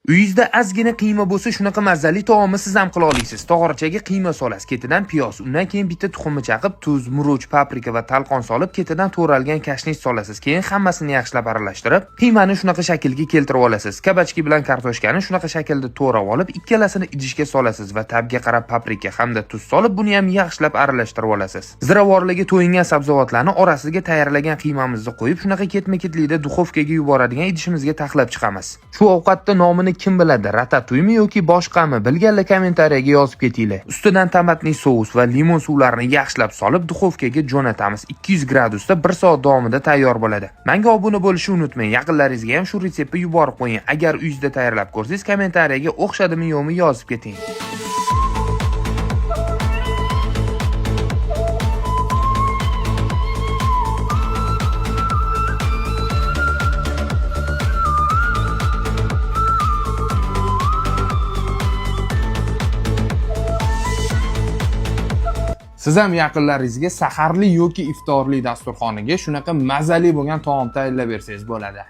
Uyingizda ozgina qiyma bo'lsa, shunaqa mazali taomni siz ham qila olasiz. Tog'orachaga qiyma solasiz, ketidan piyoz, undan keyin bitta tuxumni chaqib, tuz, murch, paprika va talqon solib, ketidan to'ralgan kashnish solasiz. Keyin hammasini yaxshilab aralashtirib, qiymani shunaqa shaklga keltirib olasiz. Kabachki bilan kartoshkani shunaqa shaklda to'rab olib, ikkalasini idishga solasiz va tabga qarab paprika hamda tuz solib, buni ham yaxshilab aralashtirib olasiz. Ziravorlarga to'yingan sabzavotlarni orasiga tayyorlagan qiymamizni qo'yib, shunaqa ketma-ketlikda duxovkaga yuboradigan idishimizga taxlab chiqamiz. Shu ovqatning nomini kim biladi? Ratatouille yoki boshqami? Bilganlar kommentariyaga yozib ketinglar. Ustidan tomatli sous va limon suvlarini yaxshilab solib, duxovkaga jo'natamiz. 200 gradusda 1 soat davomida tayyor bo'ladi. Menga obuna bo'lishni unutmang. Yaqinlaringizga ham shu retseptni yuborib qo'ying. Agar uyingizda tayyorlab ko'rsangiz, kommentariyaga o'xshadimi yo'qmi yozib keting. Siz ham yaqinlaringizga saharli yoki iftorli dasturxoniga shunaqa mazali bo'lgan taom tayyorlab bersangiz bo'ladi.